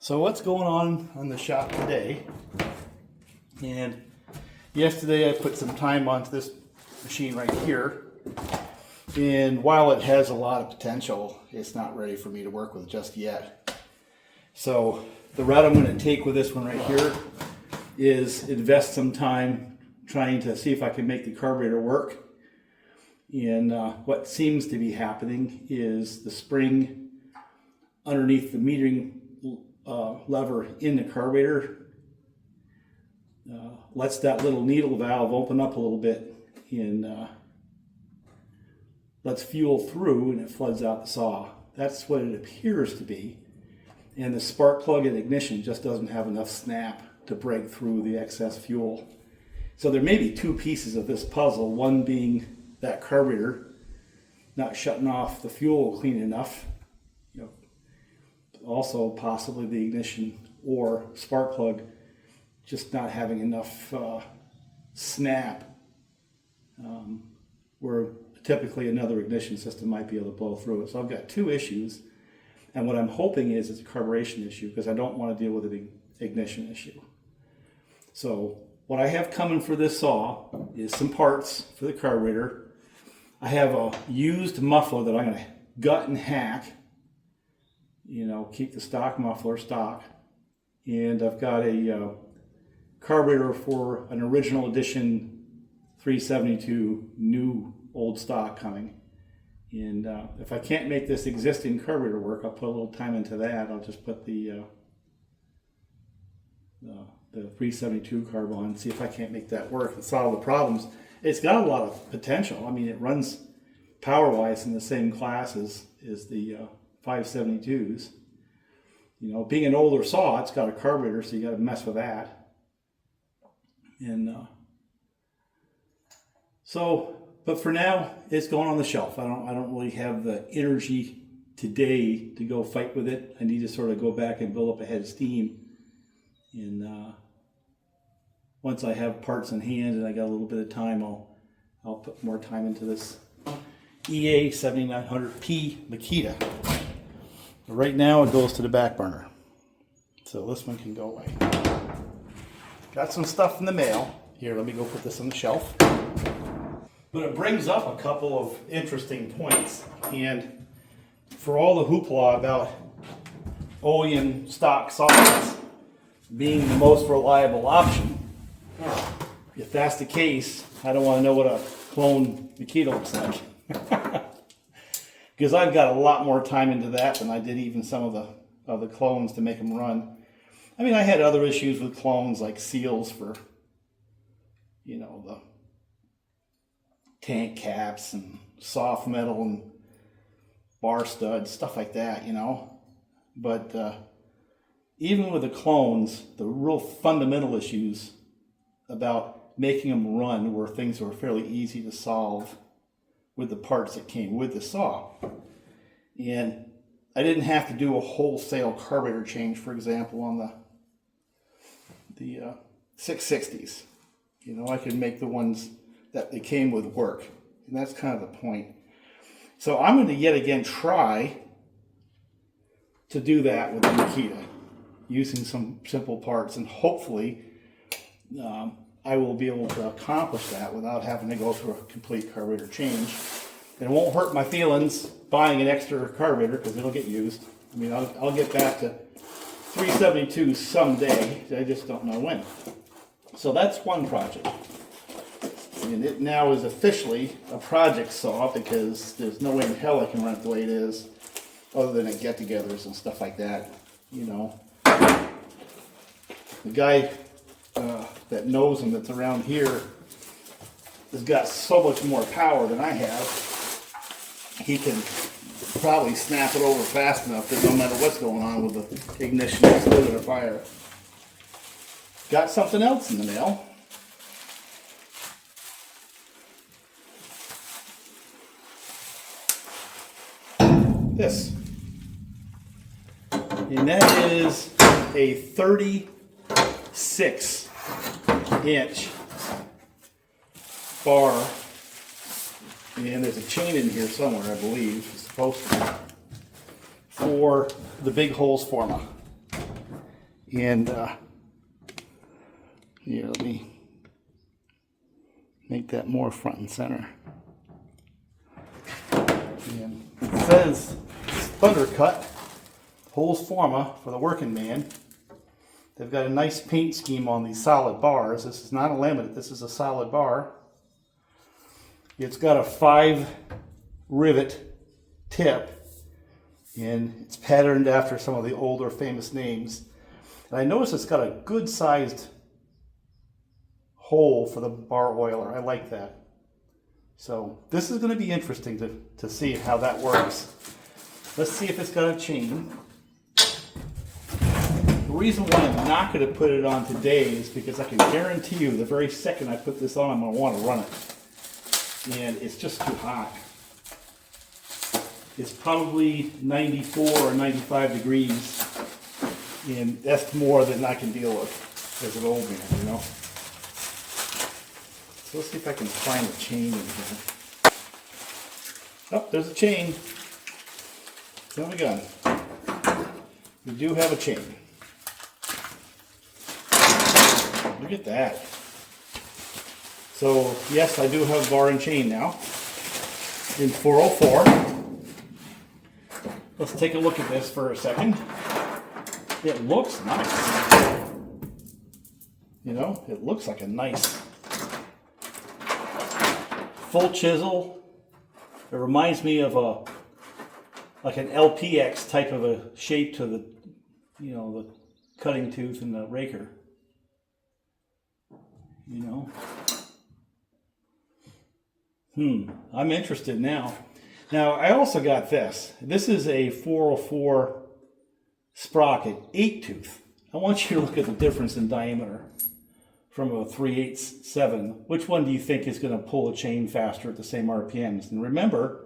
So what's going on the shop today? And yesterday I put some time onto this machine right here. And while it has a lot of potential, it's not ready for me to work with just yet. So the route I'm going to take with this one right here is invest some time trying to see if I can make the carburetor work. And what seems to be happening is the spring underneath the metering lever in the carburetor lets that little needle valve open up a little bit and lets fuel through, and it floods out the saw. That's what it appears to be. And the spark plug and ignition just doesn't have enough snap to break through the excess fuel. So there may be two pieces of this puzzle, one being that carburetor not shutting off the fuel clean enough, also possibly the ignition or spark plug just not having enough snap, where typically another ignition system might be able to blow through it. So I've got two issues, and what I'm hoping is it's a carburation issue because I don't want to deal with an ignition issue. So what I have coming for this saw is some parts for the carburetor. I have a used muffler that I'm going to gut and hack, keep the stock muffler stock. And I've got a carburetor for an original edition 372 new old stock coming. And if I can't make this existing carburetor work, I'll put a little time into that. I'll just put the 372 carb on and see if I can't make that work and solve the problems. It's got a lot of potential. I mean, it runs power-wise in the same class as the 572s. Being an older saw, it's got a carburetor, so you got to mess with that. And but for now, it's going on the shelf. I don't really have the energy today to go fight with it. I need to sort of go back and build up a head of steam. And once I have parts in hand and I got a little bit of time, I'll put more time into this EA 7900P Makita. But right now it goes to the back burner. So this one can go away. Got some stuff in the mail. Here, let me go put this on the shelf. But it brings up a couple of interesting points. And for all the hoopla about OEM stock saws being the most reliable option, if that's the case, I don't want to know what a clone Makita looks like. Because I've got a lot more time into that than I did even some of the clones to make them run. I mean, I had other issues with clones like seals for, the tank caps and soft metal and bar studs, stuff like that, But even with the clones, the real fundamental issues about making them run were things that were fairly easy to solve with the parts that came with the saw. And I didn't have to do a wholesale carburetor change, for example, on the 660s. I could make the ones that they came with work. And that's kind of the point. So I'm going to yet again try to do that with the Makita, using some simple parts, and hopefully I will be able to accomplish that without having to go through a complete carburetor change. And it won't hurt my feelings buying an extra carburetor because it'll get used. I mean, I'll get back to 372 someday. I just don't know when. So that's one project. And it now is officially a project saw because there's no way in hell I can run it the way it is other than at get-togethers and stuff like that. The guy that knows him that's around here has got so much more power than I have. He can probably snap it over fast enough that no matter what's going on with the ignition, it's still going to fire. Got something else in the mail. This. And that is a 36-inch bar, and there's a chain in here somewhere, I believe, it's supposed to be, for the big holes forma. And here, let me make that more front and center. And it says Thundercut holds forma for the working man. They've got a nice paint scheme on these solid bars. This is not a laminate, this is a solid bar. It's got a 5 rivet tip, and it's patterned after some of the older famous names. And I notice it's got a good sized hole for the bar oiler. I like that. So this is going to be interesting to see how that works. Let's see if it's got a chain. The reason why I'm not going to put it on today is because I can guarantee you the very second I put this on, I'm going to want to run it. And it's just too hot. It's probably 94 or 95 degrees. And that's more than I can deal with as an old man, you know. So let's see if I can find a chain in here. Oh, there's a chain. Son of a gun. We do have a chain. Look at that. So, yes, I do have bar and chain now in 404. Let's take a look at this for a second. It looks nice. You know, it looks like a nice full chisel. It reminds me of like an LPX type of a shape to the, you know, the cutting tooth and the raker. You know. I'm interested now. Now, I also got this. This is a 404 sprocket 8-tooth. I want you to look at the difference in diameter from a 3/8/7. Which one do you think is going to pull a chain faster at the same RPMs? And remember,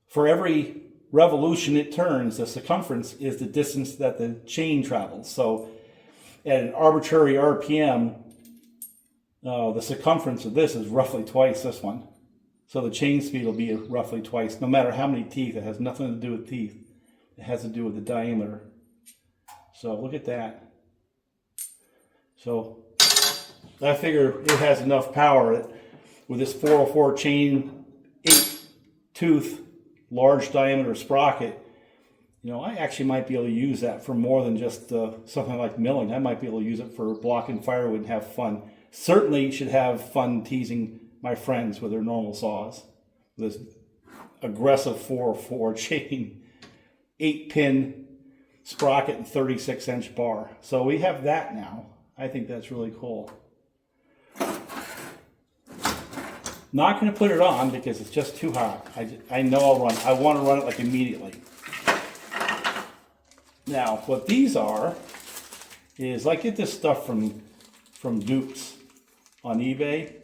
for every revolution it turns, the circumference is the distance that the chain travels. So at an arbitrary RPM, the circumference of this is roughly twice this one. So the chain speed will be roughly twice, no matter how many teeth. It has nothing to do with teeth. It has to do with the diameter. So look at that. So I figure it has enough power that with this 404 chain, 8-tooth, large diameter sprocket, you know, I actually might be able to use that for more than just something like milling. I might be able to use it for blocking firewood and have fun. Certainly should have fun teasing my friends with their normal saws. This aggressive 404 chain, 8-pin sprocket and 36-inch bar. So we have that now. I think that's really cool. Not going to put it on because it's just too hot. I know I'll run. I want to run it like immediately. Now, what these are is I get this stuff from Dupes on eBay.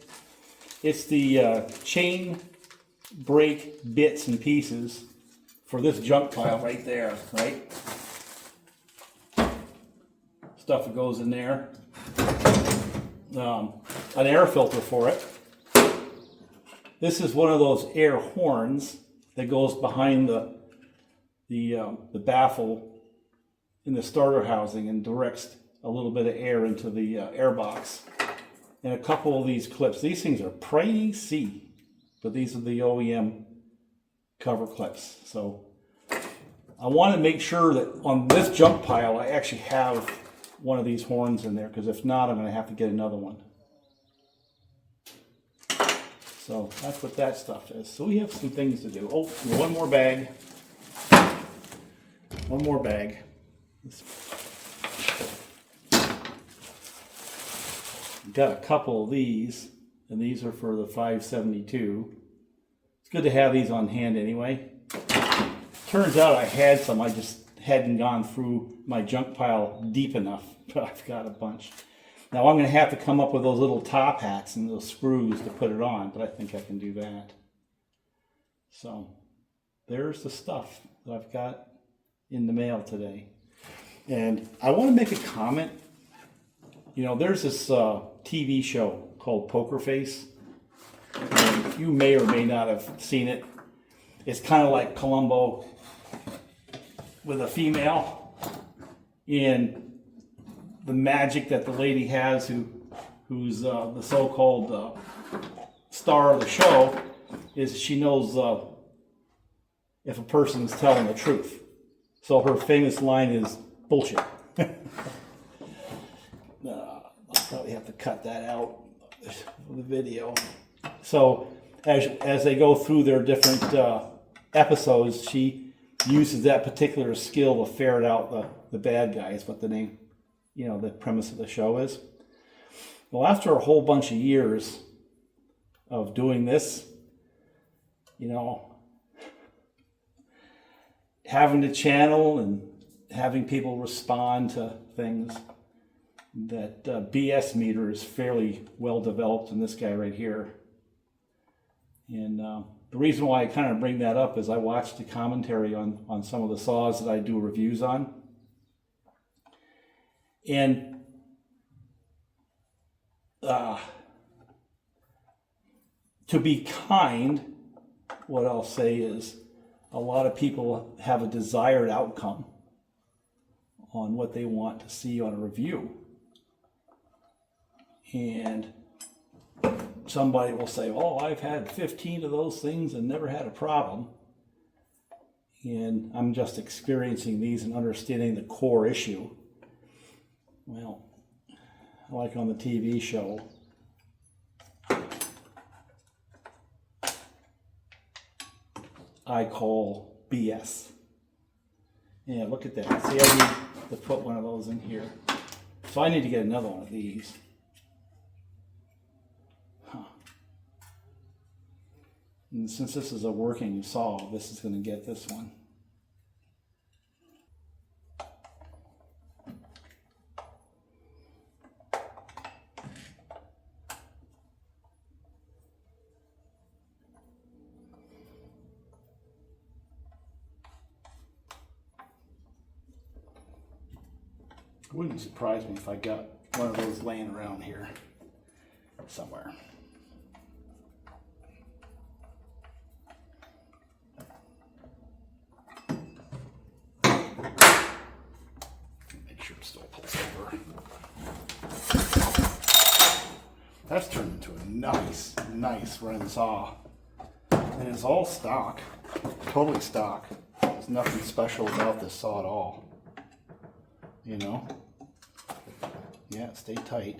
It's the chain brake bits and pieces for this junk pile right there, right? Stuff that goes in there. An air filter for it. This is one of those air horns that goes behind the baffle in the starter housing and directs a little bit of air into the air box. And a couple of these clips. These things are pricey, but these are the OEM cover clips. So I want to make sure that on this junk pile I actually have one of these horns in there, because if not, I'm going to have to get another one. So that's what that stuff is. So we have some things to do. Oh, one more bag. One more bag. Got a couple of these, and these are for the 572. It's good to have these on hand anyway. Turns out I had some, I just hadn't gone through my junk pile deep enough, but I've got a bunch. Now I'm going to have to come up with those little top hats and those screws to put it on, but I think I can do that. So there's the stuff that I've got in the mail today. And I want to make a comment. You know, there's this TV show called Poker Face. And you may or may not have seen it. It's kind of like Columbo with a female. And the magic that the lady has who's the so-called star of the show is she knows if a person's telling the truth. So her famous line is bullshit. I'll probably have to cut that out of the video. So as they go through their different episodes, she uses that particular skill to ferret out the bad guys, what the name, the premise of the show is. Well, after a whole bunch of years of doing this, having to channel and having people respond to things, that BS meter is fairly well developed in this guy right here. And the reason why I kind of bring that up is I watched the commentary on some of the saws that I do reviews on. And to be kind, what I'll say is a lot of people have a desired outcome on what they want to see on a review. And somebody will say, oh, I've had 15 of those things and never had a problem. And I'm just experiencing these and understanding the core issue. Well, like on the TV show, I call BS. Yeah, look at that. See, I need to put one of those in here. So I need to get another one of these. And since this is a working saw, this is going to get this one. It wouldn't surprise me if I got one of those laying around here somewhere. Make sure it still pulls over. That's turned into a nice Ren saw. And it's all stock, totally stock. There's nothing special about this saw at all. Yeah, stay tight.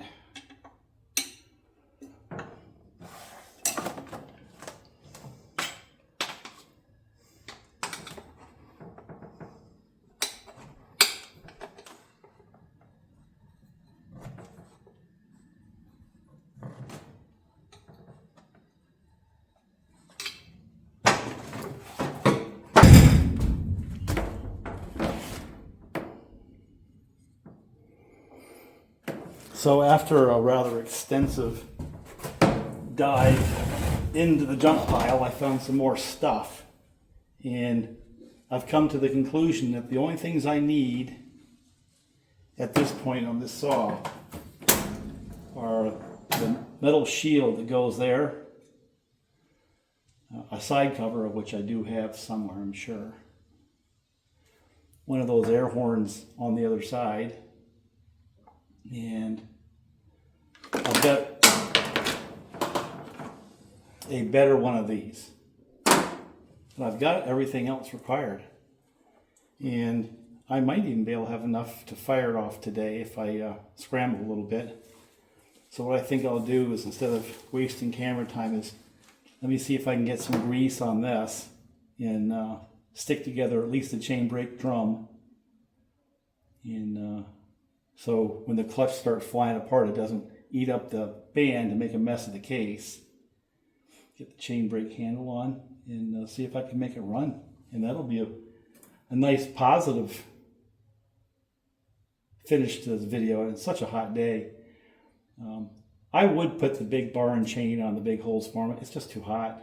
So after a rather extensive dive into the junk pile, I found some more stuff. And I've come to the conclusion that the only things I need at this point on this saw are the metal shield that goes there, a side cover of which I do have somewhere, I'm sure, one of those air horns on the other side, and I'll bet a better one of these. And I've got everything else required. And I might even be able to have enough to fire it off today if I scramble a little bit. So what I think I'll do is, instead of wasting camera time, is let me see if I can get some grease on this and stick together at least a chain brake drum. And so when the clutch starts flying apart, it doesn't eat up the band and make a mess of the case. Get the chain brake handle on and see if I can make it run. And that'll be a nice positive finish to this video. And it's such a hot day. I would put the big bar and chain on the big hose for it. It's just too hot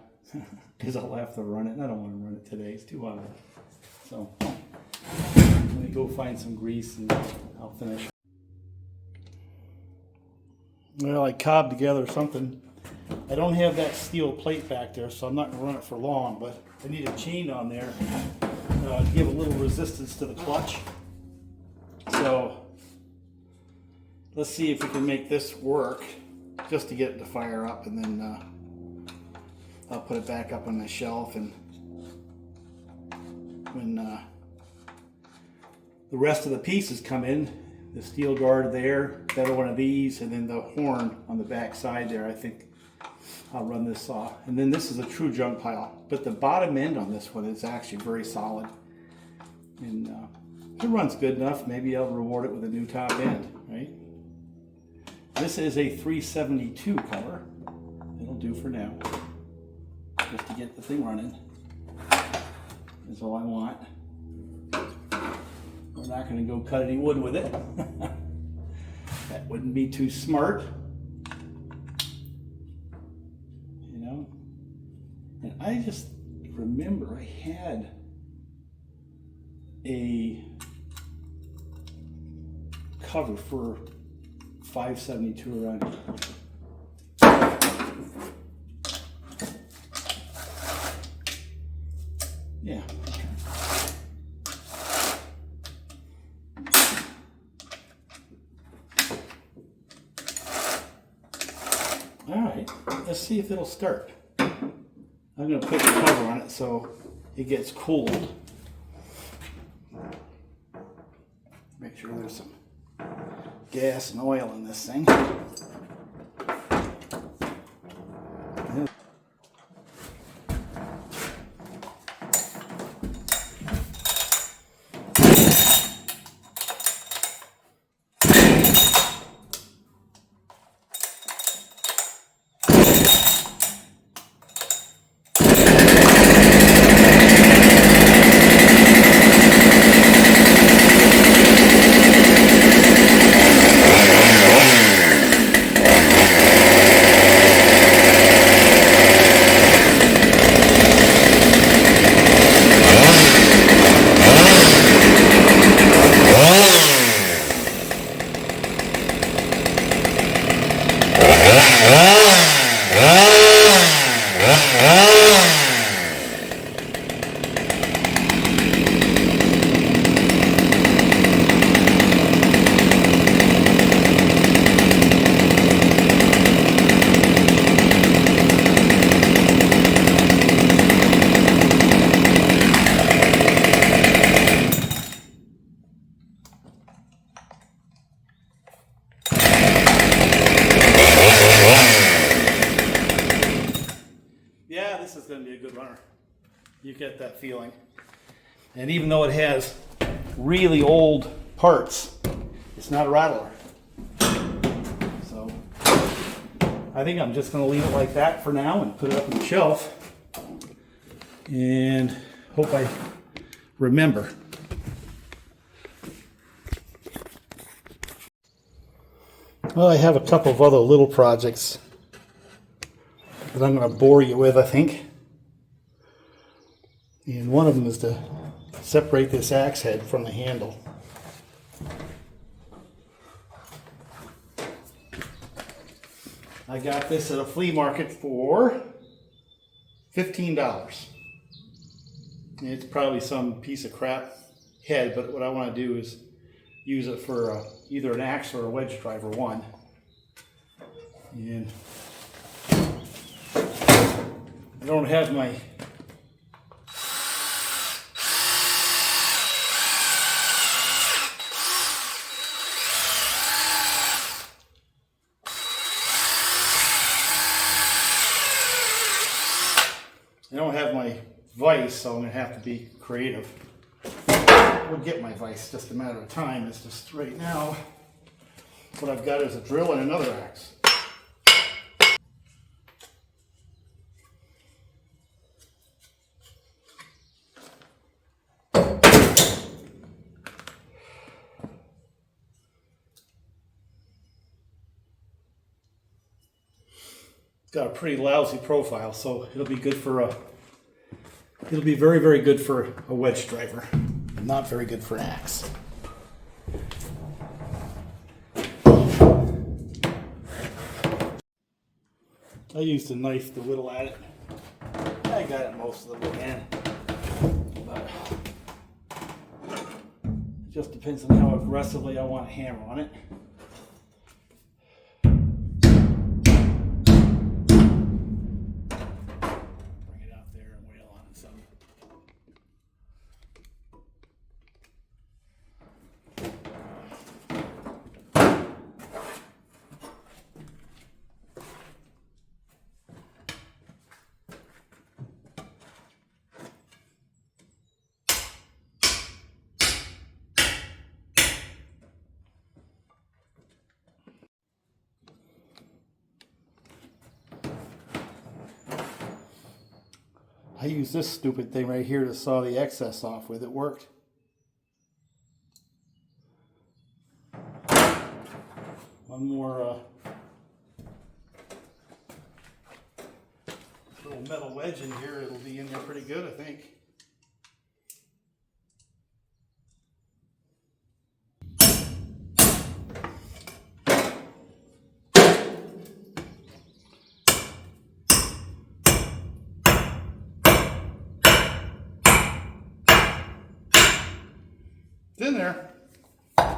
because I'll have to run it. And I don't want to run it today. It's too hot. So let me go find some grease and I'll finish. Well, I cobbed together something. I don't have that steel plate back there, so I'm not going to run it for long, but I need a chain on there to give a little resistance to the clutch. So let's see if we can make this work just to get it to fire up, and then I'll put it back up on my shelf, and when the rest of the pieces come in, the steel guard there, better one of these, and then the horn on the back side there, I think I'll run this saw. And then this is a true junk pile, but the bottom end on this one is actually very solid. And if it runs good enough, maybe I'll reward it with a new top end, right? This is a 372 color. It'll do for now, just to get the thing running. That's all I want. We're not going to go cut any wood with it. That wouldn't be too smart. You know? And I just remember I had a cover for 572 around here. Yeah. All right, let's see if it'll start. I'm going to put the cover on it so it gets cooled. Make sure there's some gas and oil in this thing. This is going to be a good runner. You get that feeling. And even though it has really old parts, it's not a rattler. So I think I'm just going to leave it like that for now and put it up on the shelf and hope I remember. Well, I have a couple of other little projects that I'm going to bore you with, I think. And one of them is to separate this axe head from the handle. I got this at a flea market for $15. And it's probably some piece of crap head, but what I want to do is use it for either an axe or a wedge driver one. And I don't have my vise, so I'm going to have to be creative. We'll get my vise, just a matter of time. It's just right now what I've got is a drill and another axe. It's got a pretty lousy profile, so it'll be good for it'll be very, very good for a wedge driver, not very good for an axe. I used a knife to whittle at it. I got it most of the way in, but it just depends on how aggressively I want to hammer on it. I used this stupid thing right here to saw the excess off with. It worked. One more little metal wedge in here. It'll be in there pretty good, I think. It's in there. I'm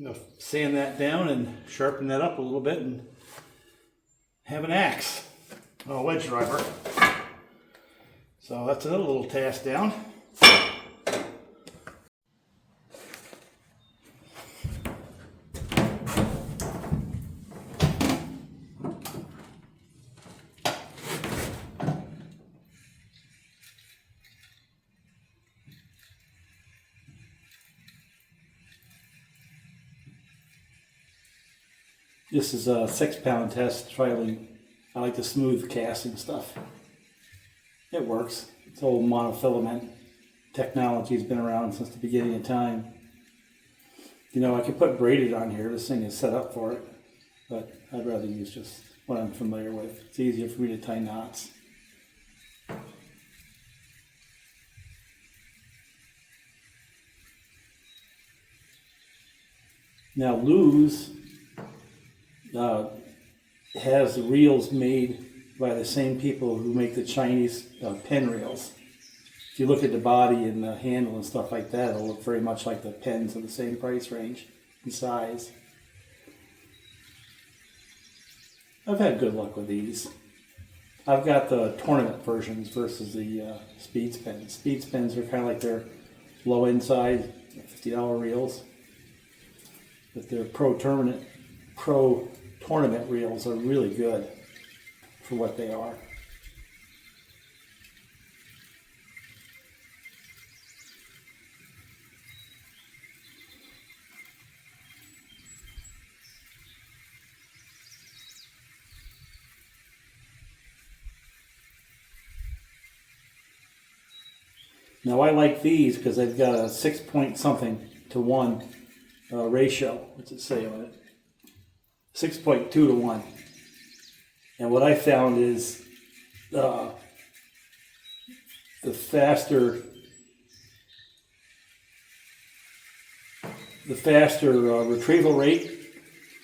going to sand that down and sharpen that up a little bit and have an axe, a wedge driver. So that's another little task down. This is a 6-pound test. I like the smooth casting stuff. It works. It's old monofilament technology has been around since the beginning of time. You know, I could put braided on here. This thing is set up for it, but I'd rather use just what I'm familiar with. It's easier for me to tie knots. Now, Lew's has the reels made by the same people who make the Chinese pen reels. If you look at the body and the handle and stuff like that, it'll look very much like the pens of the same price range and size. I've had good luck with these. I've got the tournament versions versus the Speeds pens. Speeds pens are kind of like their low end side, $50 reels. But their pro tournament reels are really good for what they are. Now I like these because they've got a 6-point-something to 1 ratio. What's it say on it? 6.2 to 1. And what I found is the faster retrieval rate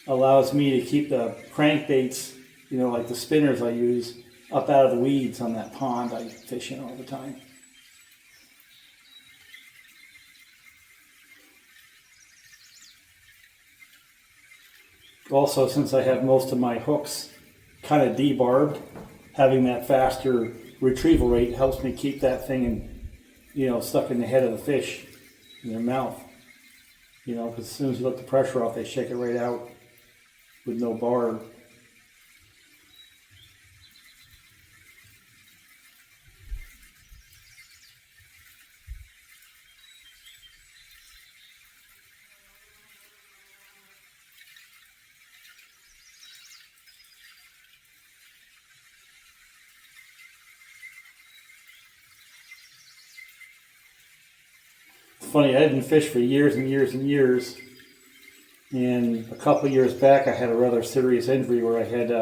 allows me to keep the crankbaits, you know, like the spinners I use, up out of the weeds on that pond I fish in all the time. Also, since I have most of my hooks kind of debarbed, having that faster retrieval rate helps me keep that thing in, you know, stuck in the head of the fish in their mouth. You know, because as soon as you let the pressure off, they shake it right out with no barb. Funny, I didn't fish for years and years and years, and a couple of years back I had a rather serious injury where I had,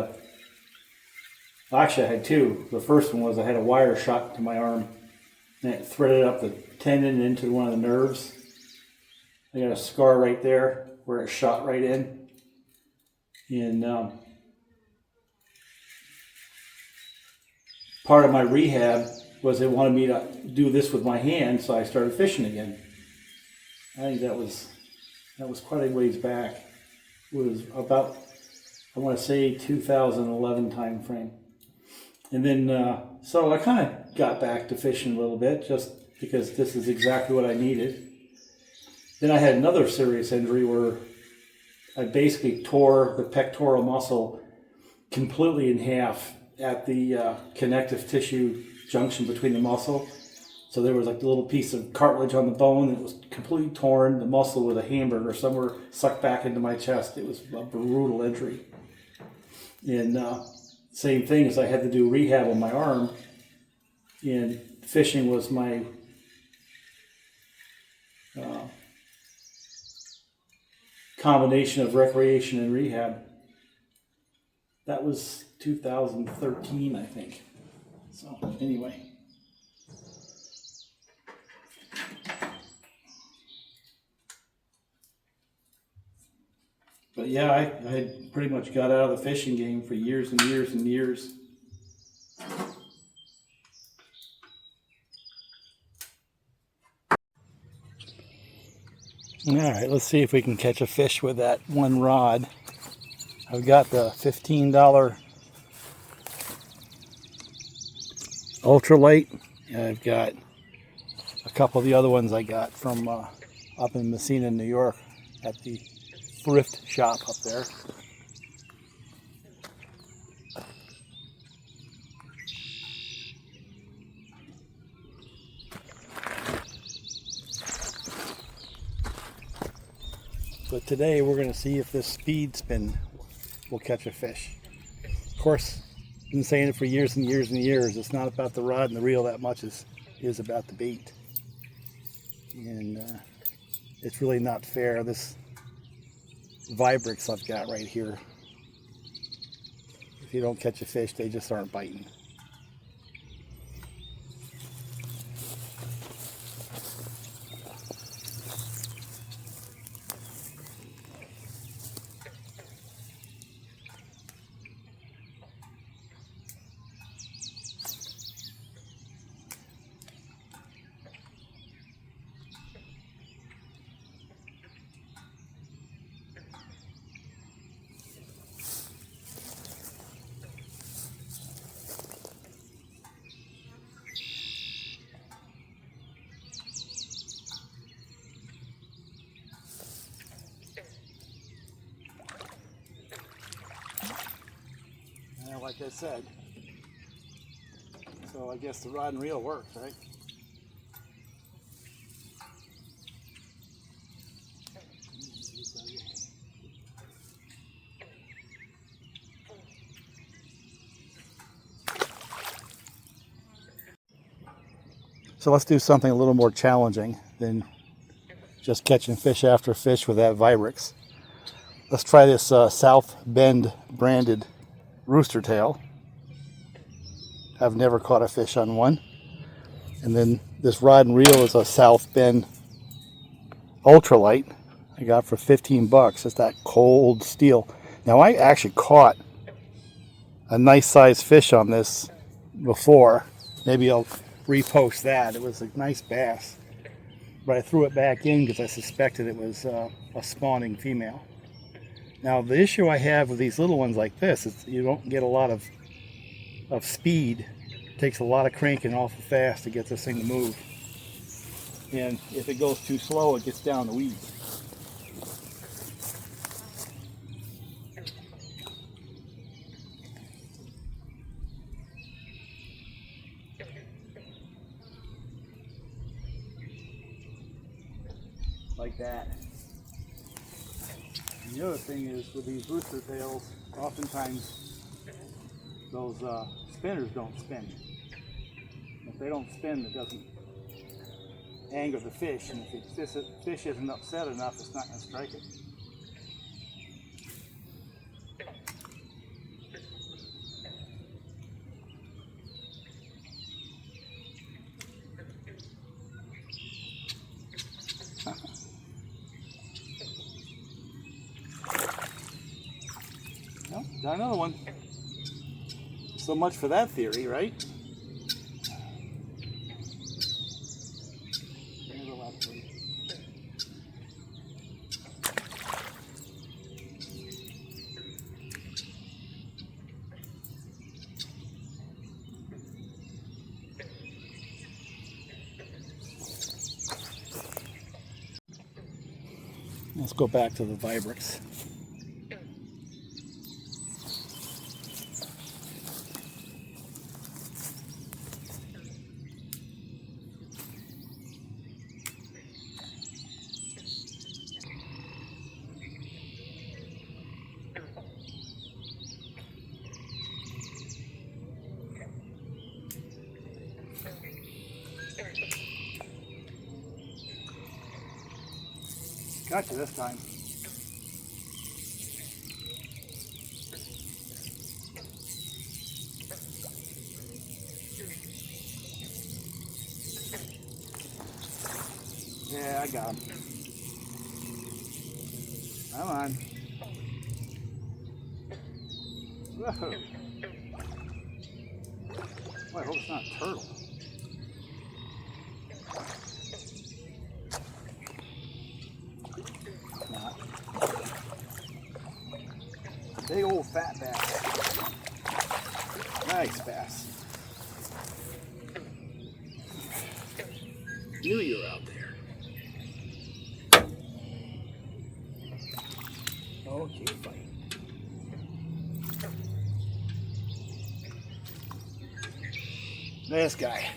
actually I had two. The first one was I had a wire shot to my arm, and it threaded up the tendon into one of the nerves. I got a scar right there where it shot right in, and part of my rehab was they wanted me to do this with my hand, so I started fishing again. I think that was quite a ways back. It was about, I want to say 2011 time frame. And then, so I kind of got back to fishing a little bit just because this is exactly what I needed. Then I had another serious injury where I basically tore the pectoral muscle completely in half at the connective tissue junction between the muscle. So there was like a little piece of cartilage on the bone that was completely torn. The muscle with a hamburger somewhere sucked back into my chest. It was a brutal injury. And same thing as I had to do rehab on my arm, and fishing was my combination of recreation and rehab. That was 2013, I think. So anyway. But yeah, I had pretty much got out of the fishing game for years and years and years. All right, let's see if we can catch a fish with that one rod. I've got the $15 ultralight. I've got a couple of the other ones I got from up in Messina, New York, at the thrift shop up there. But today we're going to see if this speed spin will catch a fish. Of course, I've been saying it for years and years and years. It's not about the rod and the reel that much as it is about the bait. And it's really not fair. This Vibrix I've got right here, if you don't catch a fish, they just aren't biting. Like I said, so I guess the rod and reel works, right? So let's do something a little more challenging than just catching fish after fish with that Vibrix. Let's try this South Bend branded rooster tail. I've never caught a fish on one. And then this rod and reel is a South Bend ultralight I got for 15 bucks. It's that cold steel. Now I actually caught a nice sized fish on this before. Maybe I'll repost that. It was a nice bass, but I threw it back in because I suspected it was a spawning female. Now the issue I have with these little ones like this is you don't get a lot of speed. It takes a lot of cranking awful fast to get this thing to move. And if it goes too slow, it gets down the weeds. Like that. And the other thing is with these rooster tails, oftentimes those spinners don't spin. If they don't spin, it doesn't anger the fish, and if the fish isn't upset enough, it's not going to strike it. Well, got another one. So much for that theory, right? Let's go back to the Vibrix. Got you this time. Yeah, I got him. Come on. Whoa. Boy, I hope it's not a turtle. Not. Big old fat bass. Nice bass. Knew you were out there. Okay, buddy. This guy.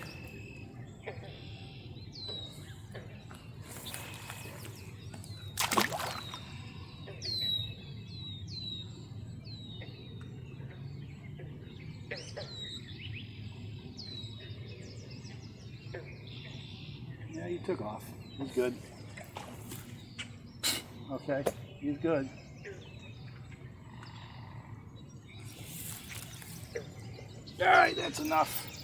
Yeah, he took off. He's good. Okay, he's good. All right, that's enough.